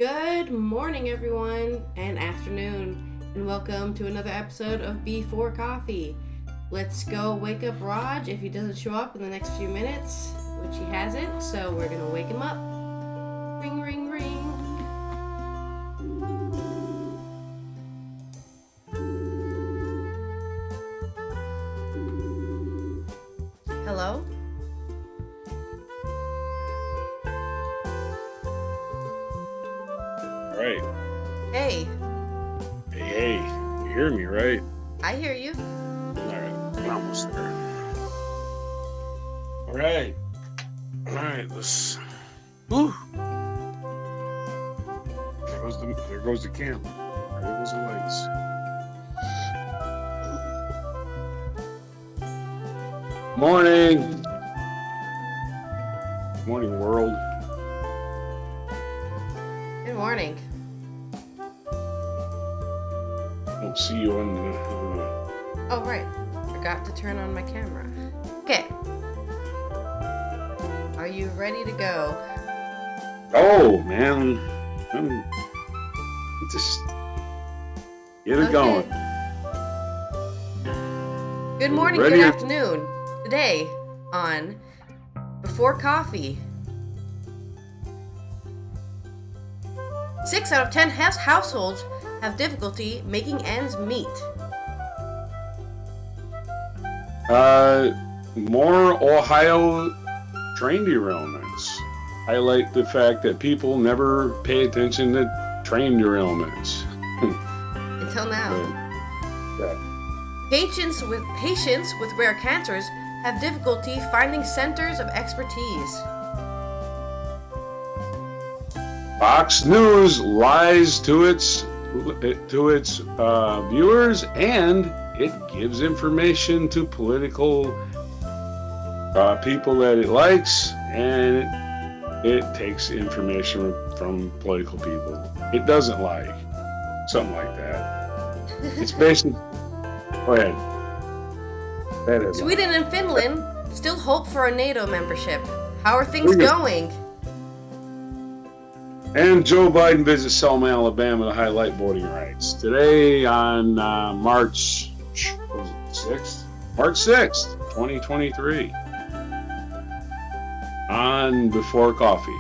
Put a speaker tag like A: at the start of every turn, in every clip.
A: Good morning, everyone, and afternoon, and welcome to another episode of Before Coffee. Let's go wake up Raj if he doesn't show up in the next few minutes, which he hasn't, so we're gonna wake him up. Ring, ring, ring. Hello?
B: Right.
A: Hey,
B: Hey, you hear me, right?
A: I hear you.
B: Alright, I'm almost there. Alright. Alright, let's. Whew. There goes the camera. There goes the lights. Morning! Morning, world.
A: Good morning.
B: Don't see you on the.
A: Oh, right. Forgot to turn on my camera. Okay. Are you ready to go?
B: Oh, man. I'm just. Get it going.
A: Good morning,
B: Ready?
A: good afternoon. Today on Before Coffee. 6 out of 10 households have difficulty making ends meet.
B: More Ohio train derailments highlight the fact that people never pay attention to train derailments.
A: Until now.
B: Yeah.
A: Patients with rare cancers have difficulty finding centers of expertise.
B: Fox News lies to its viewers, and it gives information to political people that it likes, and it takes information from political people it doesn't like. Something like that. It's basically. Go ahead. That is.
A: Sweden and Finland still hope for a NATO membership. How are things going?
B: And Joe Biden visits Selma, Alabama to highlight voting rights. Today on March 6th? March 6th, 2023. On Before Coffee.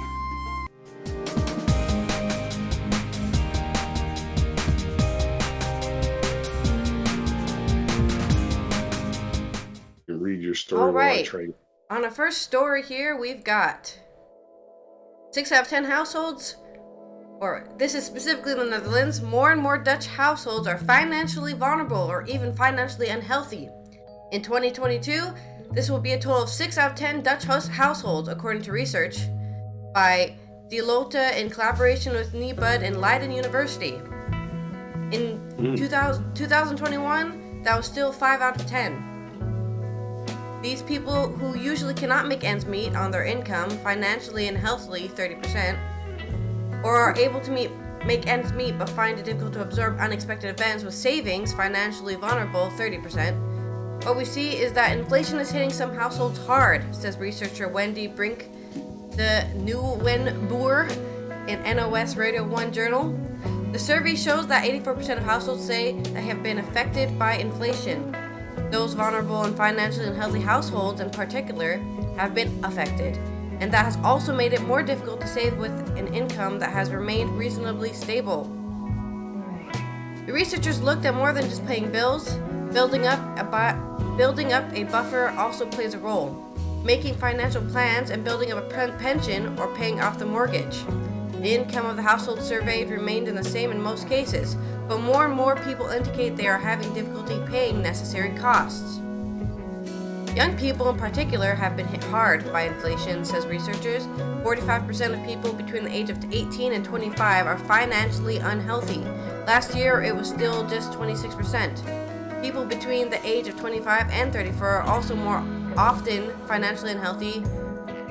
B: You read your story.
A: All right. On our first story here, we've got 6 out of 10 households, or this is specifically in the Netherlands, more and more Dutch households are financially vulnerable or even financially unhealthy. In 2022, this will be a total of 6 out of 10 Dutch households, according to research by Deloitte in collaboration with NIBUD and Leiden University. In 2021, that was still 5 out of 10. These people who usually cannot make ends meet on their income, financially and healthily 30%, or are able to make ends meet but find it difficult to absorb unexpected events with savings, financially vulnerable 30%. What we see is that inflation is hitting some households hard, says researcher Wendy Brink, the Nieuwen Boer in NOS Radio 1 journal. The survey shows that 84% of households say they have been affected by inflation. Those vulnerable and financially unhealthy households in particular have been affected, and that has also made it more difficult to save with an income that has remained reasonably stable. The researchers looked at more than just paying bills. Building up a buffer also plays a role. Making financial plans and building up a pension or paying off the mortgage. The income of the household surveyed remained the same in most cases, but more and more people indicate they are having difficulty paying necessary costs. Young people in particular have been hit hard by inflation, says researchers. 45% of people between the age of 18 and 25 are financially unhealthy. Last year, it was still just 26%. People between the age of 25 and 34 are also more often financially unhealthy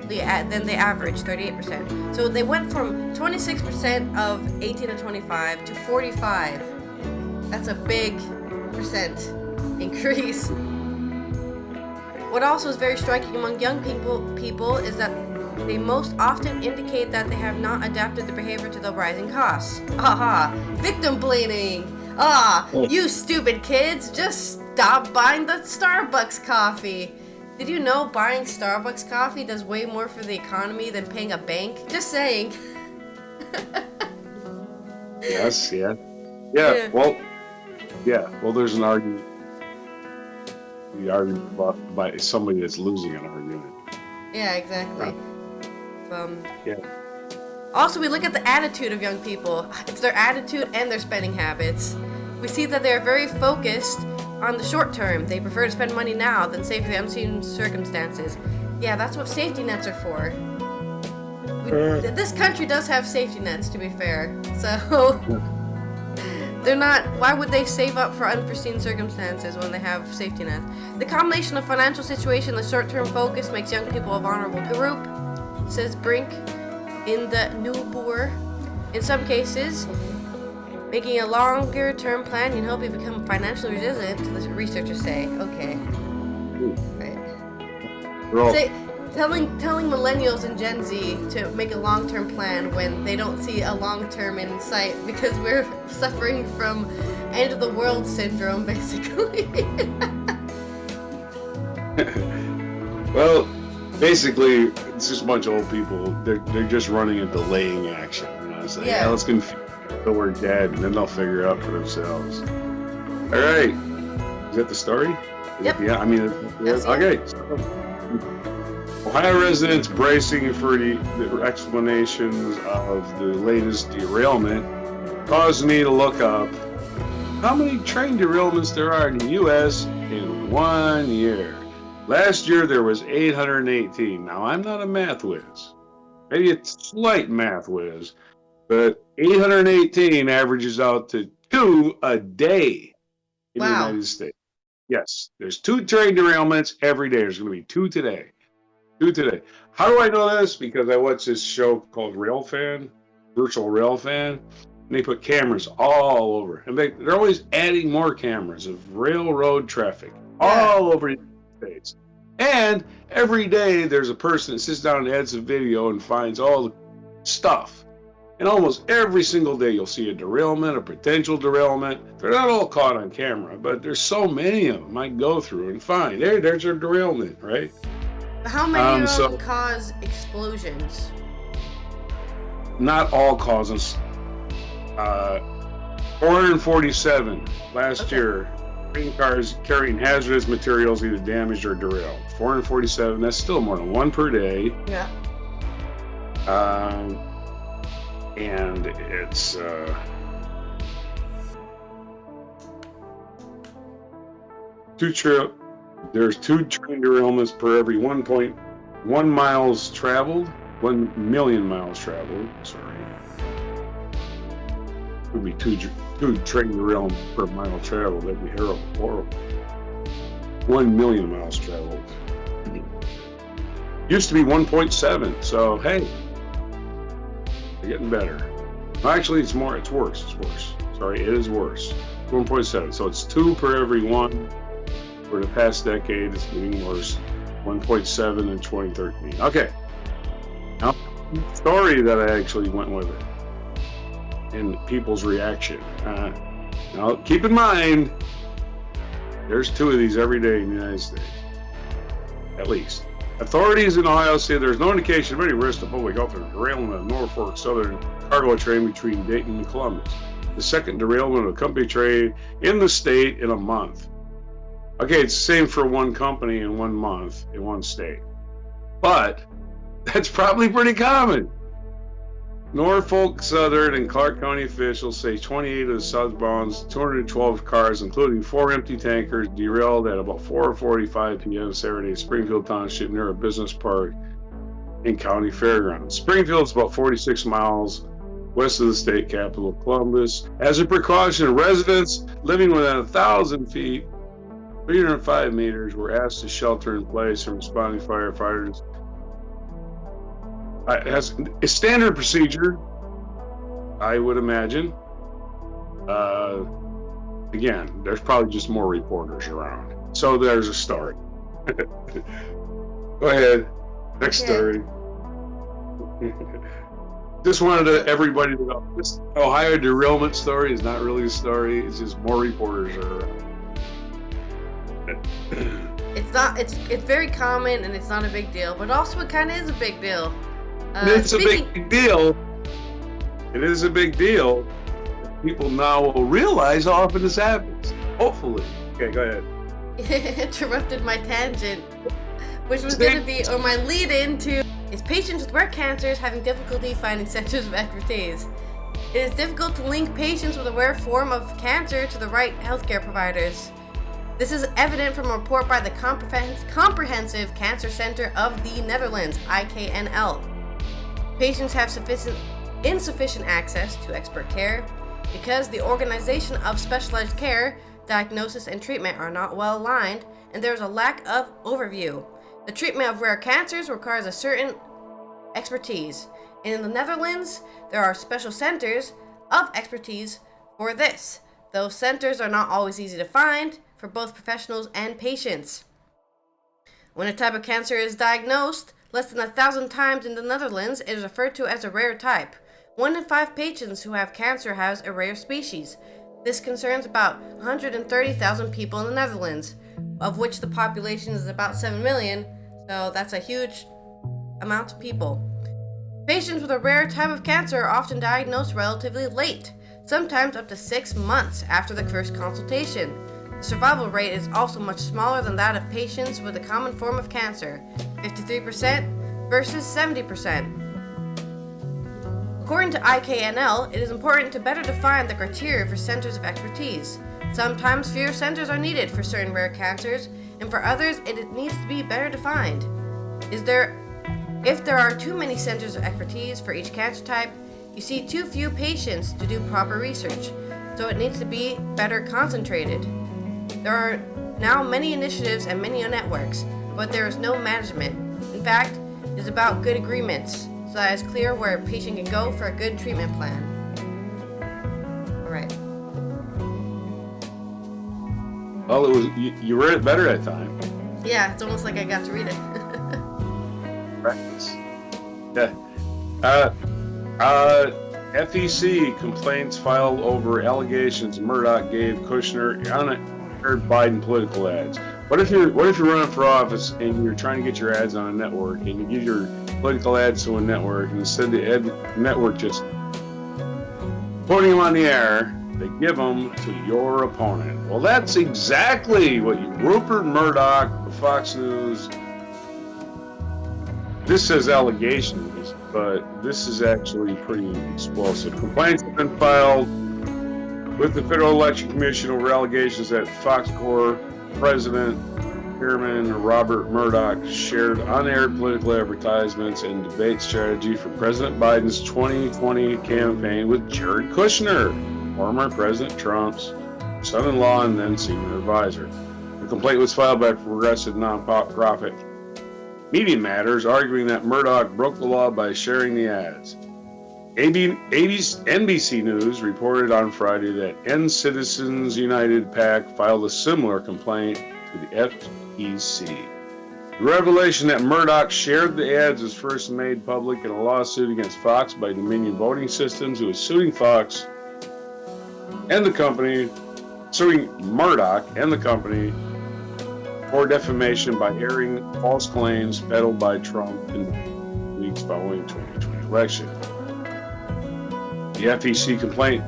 A: than the average, 38%. So they went from 26% of 18 to 25 to 45. That's a big percent increase. What also is very striking among young people is that They most often indicate that they have not adapted their behavior to the rising costs. Aha! Victim blaming! You stupid kids! Just stop buying the Starbucks coffee! Did you know buying Starbucks coffee does way more for the economy than paying a bank? Just saying.
B: Yes, yeah. Well, there's an argument. The argument by somebody that's losing an argument.
A: Yeah, exactly.
B: Yeah.
A: Also, we look at the attitude of young people. It's their attitude and their spending habits. We see that they're very focused on the short term. They prefer to spend money now than save for the unseen circumstances. Yeah, that's what safety nets are for. This country does have safety nets, to be fair. So, they're not. Why would they save up for unforeseen circumstances when they have safety nets? The combination of financial situation and the short-term focus makes young people a vulnerable group, says Brink in the New Boer. In some cases, making a longer-term plan can help you become financially resilient, the researchers say. Okay. Right. Telling millennials and Gen Z to make a long-term plan when they don't see a long-term in sight because we're suffering from end of the world syndrome, basically.
B: Well, basically, it's just a bunch of old people. They're just running a delaying action. It's like, let's confuse until we're dead, and then they'll figure it out for themselves. All right. Is that the story?
A: Yep.
B: Yeah. I mean, okay. Ohio residents bracing for the explanations of the latest derailment caused me to look up how many train derailments there are in the U.S. in 1 year. Last year there was 818. Now I'm not a math whiz, maybe a slight math whiz, but 818 averages out to 2 a day in the United States. Yes, there's 2 train derailments every day. There's going to be 2 today. How do I know this? Because I watch this show called Virtual Railfan, and they put cameras all over. And they're always adding more cameras of railroad traffic all over the United States. And every day there's a person that sits down and adds a video and finds all the stuff. And almost every single day you'll see a derailment, a potential derailment. They're not all caught on camera, but there's so many of them I go through and find. There's a derailment, right?
A: How many of them cause explosions?
B: Not all causes. 447 last year. Train cars carrying hazardous materials either damaged or derailed. 447. That's still more than 1 per day.
A: Yeah.
B: And it's There's 2 train derailments per every 1.1 miles traveled. 1 million miles traveled. Sorry. It would be 2 train derailments per mile traveled. That'd be horrible. 1 million miles traveled. Used to be 1.7. So hey, they're getting better. Actually, it's worse. Sorry, it is worse. 1.7. So it's 2 per every 1. For the past decade, it's getting worse. 1.7 in 2013. Okay. Now, the story that I actually went with it and people's reaction. Now, keep in mind, there's 2 of these every day in the United States, at least. Authorities in Ohio say there's no indication of any risk to public health or derailment of Norfolk Southern cargo train between Dayton and Columbus. The second derailment of a company train in the state in a month. Okay, it's the same for one company in 1 month in one state. But that's probably pretty common. Norfolk Southern and Clark County officials say 28 of the southbound's 212 cars, including 4 empty tankers, derailed at about 4:45 p.m. Saturday at Springfield Township near a business park in County Fairgrounds. Springfield's about 46 miles west of the state capital, Columbus. As a precaution, residents living within 1,000 feet 305 meters were asked to shelter in place from responding firefighters. As a standard procedure, I would imagine. Again, there's probably just more reporters around. So there's a story. Go ahead. Next story. Just wanted everybody to know this Ohio derailment story is not really a story. It's just more reporters are around.
A: It's very common and it's not a big deal, but also it kind of is a big deal.
B: It's a big deal. It is a big deal. People now will realize how often this happens. Hopefully. Okay, go ahead.
A: Interrupted my tangent, which was going to be, or my lead into, is patients with rare cancers having difficulty finding centers of expertise. It is difficult to link patients with a rare form of cancer to the right healthcare providers. This is evident from a report by the Comprehensive Cancer Center of the Netherlands, IKNL. Patients have insufficient access to expert care because the organization of specialized care, diagnosis, and treatment are not well aligned, and there is a lack of overview. The treatment of rare cancers requires a certain expertise, and in the Netherlands, there are special centers of expertise for this. Those centers are not always easy to find for both professionals and patients. When a type of cancer is diagnosed, less than 1,000 times in the Netherlands, it is referred to as a rare type. 1 in 5 patients who have cancer has a rare species. This concerns about 130,000 people in the Netherlands, of which the population is about 7 million, so that's a huge amount of people. Patients with a rare type of cancer are often diagnosed relatively late, sometimes up to 6 months after the first consultation. The survival rate is also much smaller than that of patients with a common form of cancer, 53% versus 70%. According to IKNL, it is important to better define the criteria for centers of expertise. Sometimes fewer centers are needed for certain rare cancers, and for others it needs to be better defined. If there are too many centers of expertise for each cancer type, you see too few patients to do proper research, so it needs to be better concentrated. There are now many initiatives and many networks, but there is no management. In fact, it is about good agreements, so that it's clear where a patient can go for a good treatment plan. Alright.
B: Well, it was you read it better that time.
A: Yeah, it's almost like I got to read it.
B: Practice. Yeah. FEC complaints filed over allegations Murdoch gave Kushner unaired Biden political ads. What if you're running for office and you're trying to get your ads on a network and you give your political ads to a network and instead the network just putting them on the air, they give them to your opponent. Well, that's exactly what Rupert Murdoch, Fox News. This says allegations, but this is actually pretty explosive. Complaints have been filed with the Federal Election Commission over allegations that Fox Corp President Chairman Robert Murdoch shared unaired political advertisements and debate strategy for President Biden's 2020 campaign with Jared Kushner, former President Trump's son-in-law and then senior advisor. The complaint was filed by progressive nonprofit Media Matters, arguing that Murdoch broke the law by sharing the ads. NBC News reported on Friday that End Citizens United PAC filed a similar complaint to the FEC. The revelation that Murdoch shared the ads was first made public in a lawsuit against Fox by Dominion Voting Systems, who is suing Fox and the company, suing Murdoch and the company for defamation by airing false claims peddled by Trump in the weeks following the 2020 election. The FEC complaint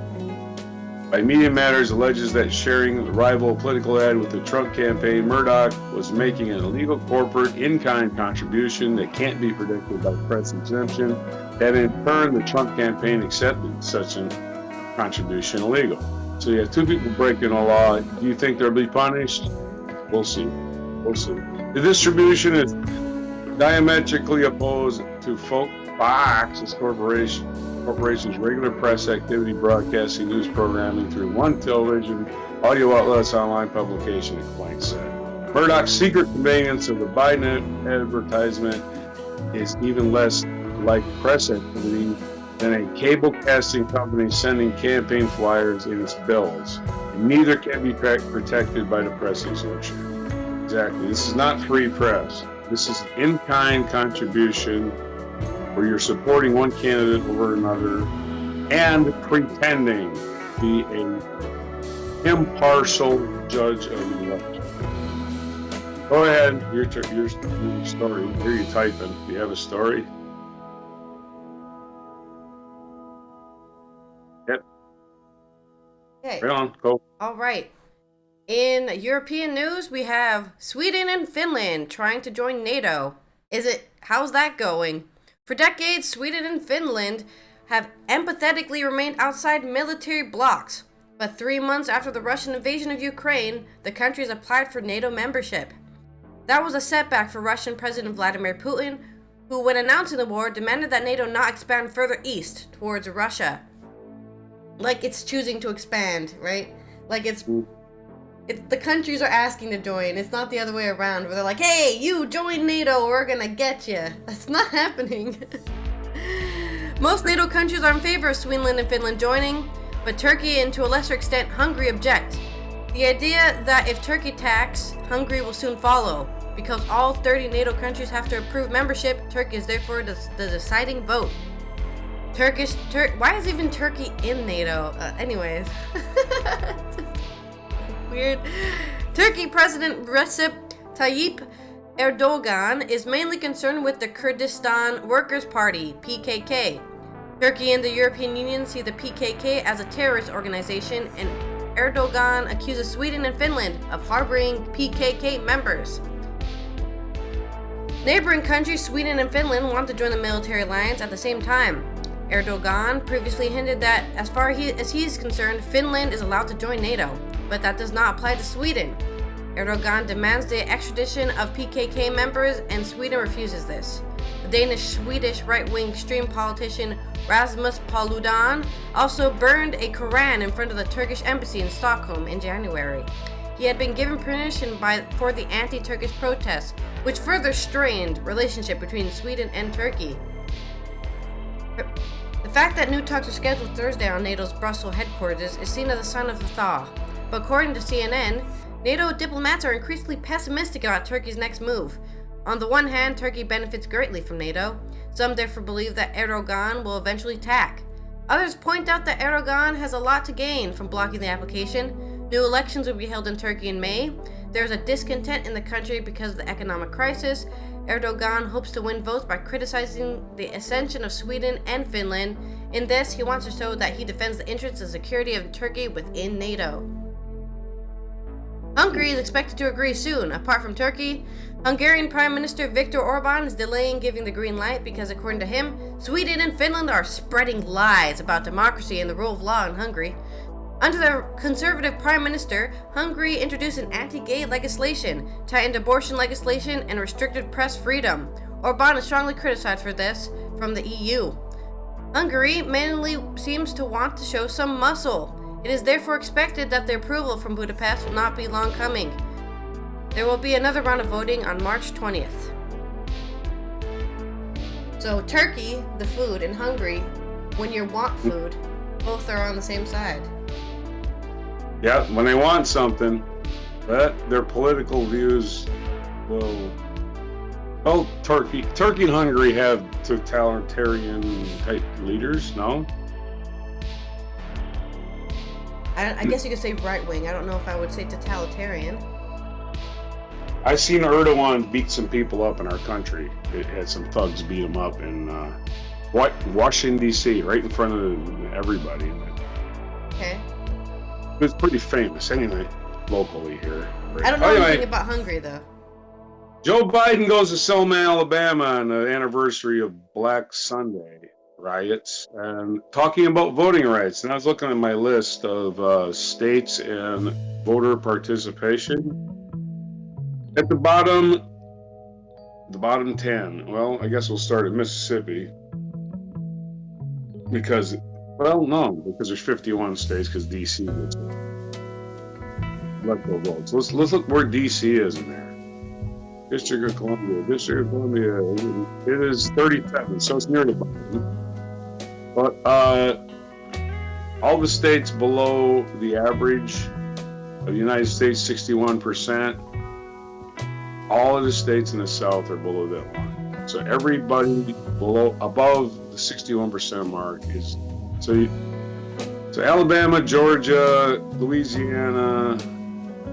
B: by Media Matters alleges that sharing the rival political ad with the Trump campaign, Murdoch was making an illegal corporate in-kind contribution that can't be predicted by press exemption, that in turn the Trump campaign accepted such a contribution illegal. So you have two people breaking the law. Do you think they'll be punished? We'll see. We'll see. The distribution is diametrically opposed to Fox's corporation's regular press activity, broadcasting news programming through one television, audio outlets, online publication, and complaint said. Murdoch's secret conveyance of the Biden advertisement is even less like press activity than a cable casting company sending campaign flyers in its bills. And neither can be protected by the press exemption. Exactly. This is not free press. This is an in-kind contribution where you're supporting one candidate over another and pretending to be an impartial judge of the election. Go ahead, your story. Here you typing. Do you have a story? Yep.
A: Okay.
B: Right on, go.
A: All right. In European news, we have Sweden and Finland trying to join NATO. How's that going? For decades, Sweden and Finland have empathetically remained outside military blocs. But 3 months after the Russian invasion of Ukraine, the countries applied for NATO membership. That was a setback for Russian President Vladimir Putin, who, when announcing the war, demanded that NATO not expand further east towards Russia. Like it's choosing to expand, right? Like the countries are asking to join. It's not the other way around, where they're like, hey, you join NATO, we're gonna get you. That's not happening. Most NATO countries are in favor of Sweden and Finland joining, but Turkey and to a lesser extent Hungary object. The idea that if Turkey tacks, Hungary will soon follow. Because all 30 NATO countries have to approve membership, Turkey is therefore the deciding vote. Why is even Turkey in NATO? Anyways. Weird. Turkey President Recep Tayyip Erdogan is mainly concerned with the Kurdistan Workers' Party, PKK. Turkey and the European Union see the PKK as a terrorist organization, and Erdogan accuses Sweden and Finland of harboring PKK members. Neighboring countries Sweden and Finland want to join the military alliance at the same time. Erdogan previously hinted that, as far as he is concerned, Finland is allowed to join NATO, but that does not apply to Sweden. Erdogan demands the extradition of PKK members, and Sweden refuses this. The Danish-Swedish right-wing extreme politician Rasmus Paludan also burned a Quran in front of the Turkish embassy in Stockholm in January. He had been given permission for the anti-Turkish protests, which further strained relationship between Sweden and Turkey. The fact that new talks are scheduled Thursday on NATO's Brussels headquarters is seen as a sign of the thaw, but according to CNN, NATO diplomats are increasingly pessimistic about Turkey's next move. On the one hand, Turkey benefits greatly from NATO. Some therefore believe that Erdogan will eventually tack. Others point out that Erdogan has a lot to gain from blocking the application. New elections will be held in Turkey in May. There is a discontent in the country because of the economic crisis. Erdogan hopes to win votes by criticizing the accession of Sweden and Finland. In this, he wants to show that he defends the interests and security of Turkey within NATO. Hungary is expected to agree soon. Apart from Turkey, Hungarian Prime Minister Viktor Orban is delaying giving the green light because, according to him, Sweden and Finland are spreading lies about democracy and the rule of law in Hungary. Under the conservative Prime Minister, Hungary introduced an anti-gay legislation, tightened abortion legislation, and restricted press freedom. Orban is strongly criticized for this from the EU. Hungary mainly seems to want to show some muscle. It is therefore expected that the approval from Budapest will not be long coming. There will be another round of voting on March 20th. So Turkey, the food, and Hungary, when you want food, both are on the same side.
B: Yeah, when they want something, but their political views will... Well, Turkey and Hungary have totalitarian type leaders, no?
A: I guess you could say right-wing. I don't know if I would say totalitarian.
B: I seen Erdogan beat some people up in our country. It had some thugs beat him up in Washington, D.C., right in front of everybody.
A: Okay.
B: It was pretty famous, anyway, locally here.
A: Right? I don't know anything about Hungary, though.
B: Joe Biden goes to Selma, Alabama on the anniversary of Black Sunday riots and talking about voting rights. And I was looking at my list of states and voter participation. At the bottom 10. Well, I guess we'll start at Mississippi because there's 51 states because D.C. gets electoral votes. Let's look where D.C. is in there. District of Columbia. It is 37, so it's near the bottom. But all the states below the average of the United States, 61%. All of the states in the South are below that line. So everybody above the 61% mark is so Alabama, Georgia, Louisiana,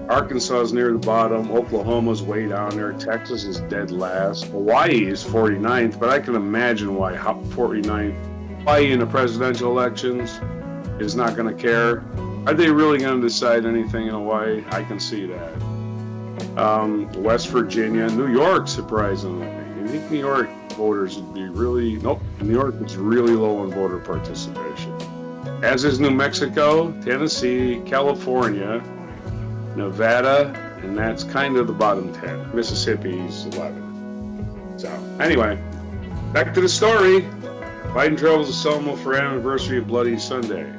B: Arkansas is near the bottom, Oklahoma's way down there, Texas is dead last, Hawaii is 49th, but I can imagine why 49th. Hawaii in the presidential elections is not going to care. Are they really going to decide anything in Hawaii? I can see that. West Virginia, New York, surprisingly. I think New York voters would be really, New York is really low in voter participation. As is New Mexico, Tennessee, California, Nevada, and that's kind of the bottom 10. Mississippi's 11. So, anyway, back to the story. Biden travels to Selma for anniversary of Bloody Sunday.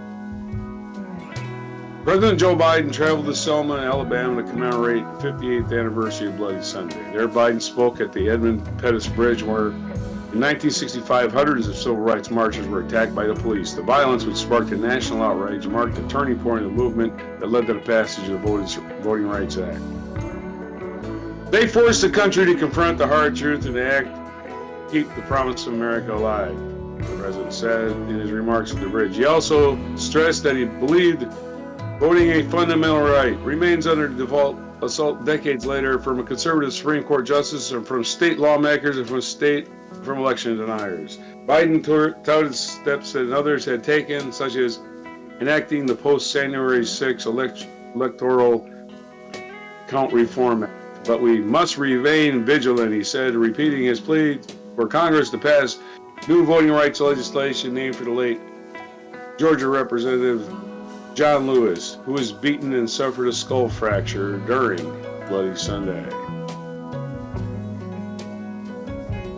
B: President Joe Biden traveled to Selma, Alabama to commemorate the 58th anniversary of Bloody Sunday. There, Biden spoke at the Edmund Pettus Bridge, where in 1965, hundreds of civil rights marchers were attacked by the police. The violence, which sparked a national outrage, marked the turning point of the movement that led to the passage of the Voting Rights Act. They forced the country to confront the hard truth and act to keep the promise of America alive, the president said in his remarks at the bridge. He also stressed that he believed voting a fundamental right remains under default assault decades later from a conservative Supreme Court justice and from state lawmakers and from election deniers. Biden touted steps that others had taken, such as enacting the post-January 6 electoral count reform act. But we must remain vigilant, he said, repeating his plea for Congress to pass new voting rights legislation named for the late Georgia Representative John Lewis, who was beaten and suffered a skull fracture during Bloody Sunday.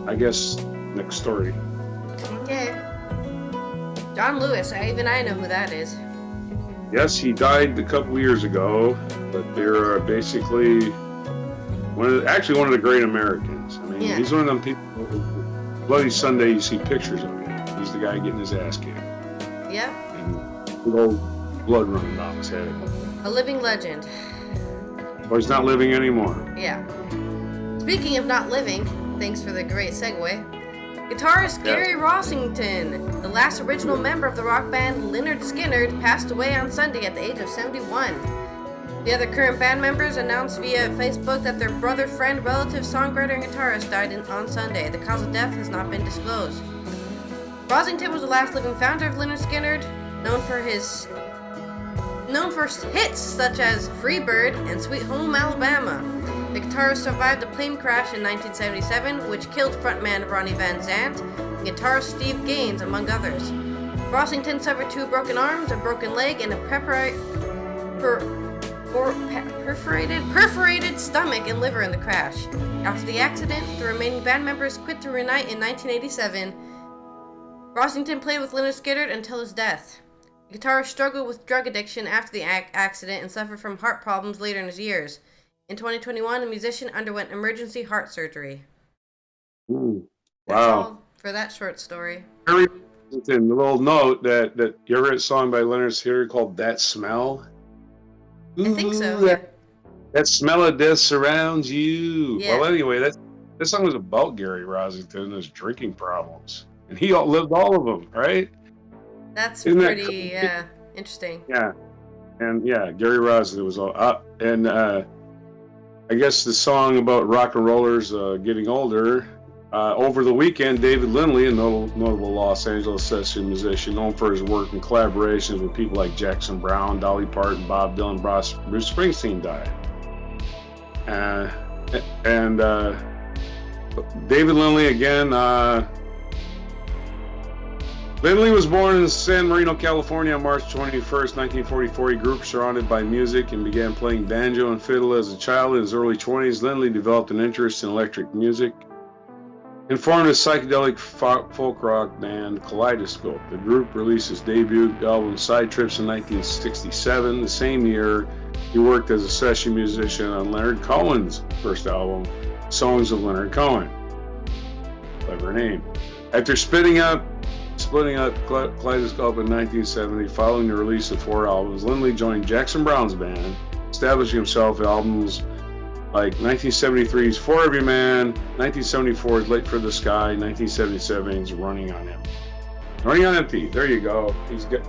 B: I guess next story.
A: Okay. John Lewis, even I know who that is.
B: Yes, he died a couple years ago, but they're basically one of the great Americans. I mean, He's one of them people. Bloody Sunday, you see pictures of him. He's the guy getting his ass kicked.
A: Yep.
B: And big old blood running down his head.
A: A living legend.
B: Well, he's not living anymore.
A: Yeah. Speaking of not living, thanks for the great segue. Guitarist Gary Rossington, the last original member of the rock band Lynyrd Skynyrd, passed away on Sunday at the age of 71. The other current band members announced via Facebook that their brother, friend, relative, songwriter, and guitarist died on Sunday. The cause of death has not been disclosed. Rossington was the last living founder of Lynyrd Skynyrd, known for hits such as Freebird and Sweet Home Alabama. The guitarist survived a plane crash in 1977, which killed frontman Ronnie Van Zant and guitarist Steve Gaines, among others. Rossington suffered 2 broken arms, a broken leg, and a perforated stomach and liver in the crash. After the accident, the remaining band members quit to reunite in 1987. Rossington played with Lynyrd Skynyrd until his death. The guitarist struggled with drug addiction after the accident and suffered from heart problems later in his years. In 2021, the musician underwent emergency heart surgery.
B: Wow.
A: That's all for that short story.
B: A little note that you ever heard a song by Lynyrd Skynyrd called That Smell?
A: I think so.
B: That smell of death surrounds you.
A: Yeah.
B: Well, anyway, that song was about Gary Rossington and his drinking problems. And he outlived all of them, right?
A: That's pretty interesting.
B: Yeah. And Gary Rossington was all up. And I guess the song about rock and rollers getting older. Over the weekend, David Lindley, a notable Los Angeles session musician known for his work and collaborations with people like Jackson Browne, Dolly Parton, Bob Dylan, Bruce Springsteen, died. And David Lindley again. Lindley was born in San Marino, California on March 21st, 1944. He grew up surrounded by music and began playing banjo and fiddle as a child. In his early 20s, Lindley developed an interest in electric music and formed a psychedelic folk rock band, Kaleidoscope. The group released its debut album, Side Trips, in 1967. The same year, he worked as a session musician on Leonard Cohen's first album, Songs of Leonard Cohen. Clever name. After splitting up Kaleidoscope in 1970, following the release of 4 albums, Lindley joined Jackson Browne's band, establishing himself with albums Like 1973's For Every Man, 1974 is Late for the Sky, 1977 is Running on Empty. Running on Empty, there you go. He's got,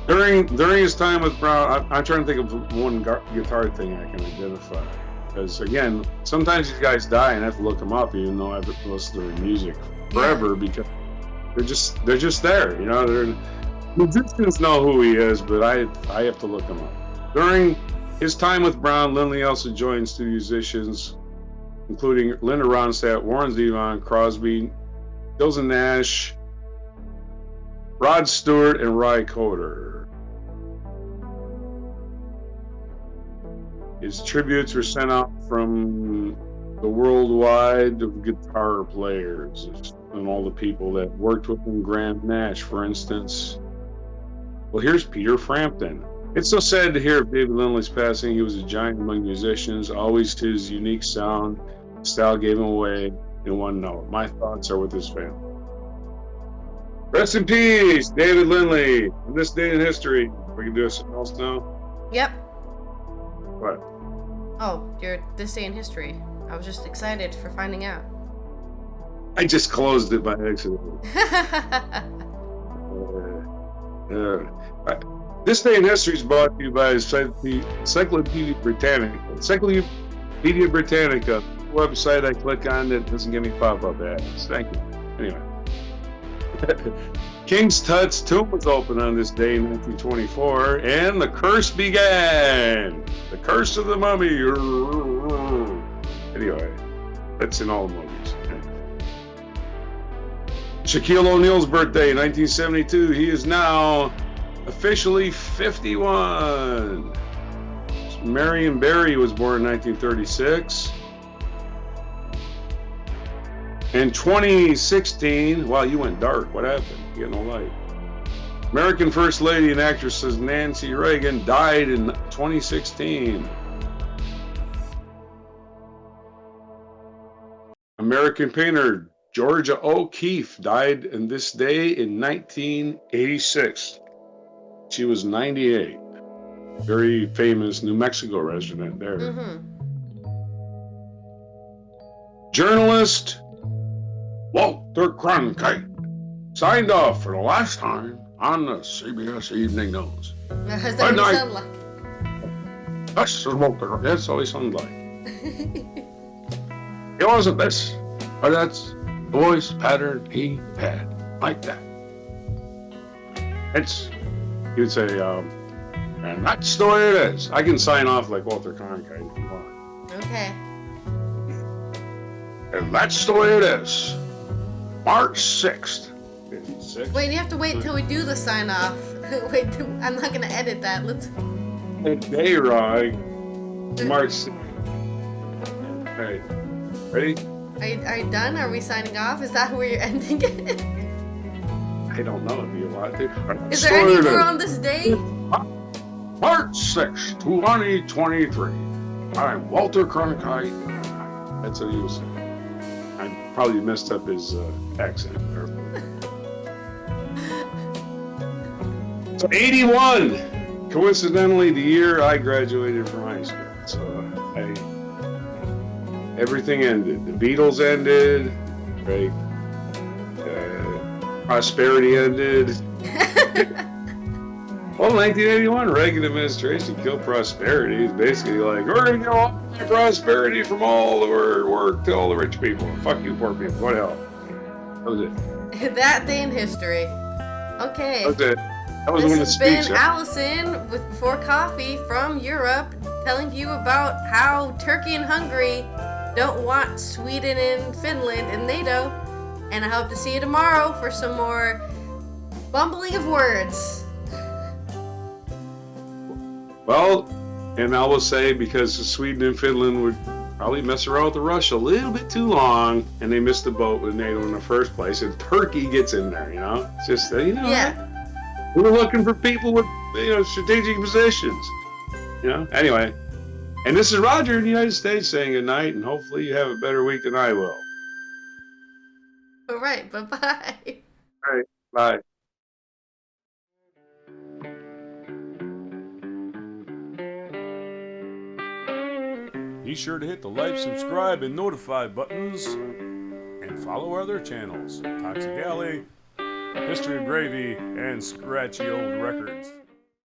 B: during his time with Brown, I'm trying to think of one guitar thing I can identify. Because again, sometimes these guys die and I have to look them up, even though I've listened to their music forever, because they're just there. You know, musicians know who he is, but I have to look him up. During his time with Brown, Lindley also joined studio musicians, including Linda Ronstadt, Warren Zevon, Crosby, Gilson Nash, Rod Stewart, and Ry Coder. His tributes were sent out from the worldwide of guitar players and all the people that worked with him. Graham Nash, for instance. Well, here's Peter Frampton. It's so sad to hear of David Lindley's passing. He was a giant among musicians. Always his unique sound, style gave him away in one note. My thoughts are with his family. Rest in peace, David Lindley. On this day in history, we can do something else now.
A: Yep.
B: What?
A: Oh, you're this day in history. I was just excited for finding out.
B: I just closed it by accident. This day in history is brought to you by Encyclopedia Britannica. Encyclopedia Britannica, website I click on that doesn't give me pop-up ads. Thank you. Anyway. King Tut's tomb was opened on this day in 1924, and the curse began. The curse of the mummy. Anyway, that's in all the movies. Shaquille O'Neal's birthday, 1972. He is now officially 51. Marion Barry was born in 1936. In 2016, wow, you went dark. What happened? You get no light. American First Lady and actress Nancy Reagan died in 2016. American painter Georgia O'Keeffe died in this day in 1986. She was 98. Very famous New Mexico resident there.
A: Mm-hmm.
B: Journalist Walter Cronkite signed off for the last time on the CBS Evening News.
A: How's that what sound like?
B: This is Walter. That's all he sounded like. It wasn't this, but that's the voice pattern he had, like that. He would say, and that's the way it is. I can sign off like Walter Cronkite if you want.
A: Okay.
B: And that's the way it is. March 6th. 56.
A: Wait, you have to wait until we do the sign off. Wait, I'm not gonna edit that. Let's.
B: Hey, Rog. March 6th. Okay. Ready?
A: Are you done? Are we signing off? Is that where you're ending it?
B: I don't know if you want to.
A: Is there any more on this day?
B: March 6th, 2023. I'm Walter Cronkite. That's what he was saying. I probably messed up his accent. So 81, coincidentally, the year I graduated from high school. So everything ended. The Beatles ended, right? Prosperity ended. Well, 1981, Reagan administration killed prosperity. It's basically like, we're going to get all the prosperity from all the work to all the rich people. Fuck you, poor people. What the hell? That was it.
A: That day in history. Okay.
B: That was it. That was
A: this
B: when the
A: has
B: speech.
A: been Allison with Before Coffee from Europe, telling you about how Turkey and Hungary don't want Sweden and Finland in NATO. And I hope to see you tomorrow for some more bumbling of words.
B: Well, and I will say, because Sweden and Finland would probably mess around with Russia a little bit too long, and they missed the boat with NATO in the first place, and Turkey gets in there, you know? It's just,
A: Yeah.
B: We're looking for people with, strategic positions, Anyway, and this is Roger in the United States saying good night, and hopefully you have a better week than I will.
A: All right, bye-bye.
B: All right, bye.
C: Be sure to hit the like, subscribe, and notify buttons. And follow our other channels, Toxic Alley, History of Gravy, and Scratchy Old Records.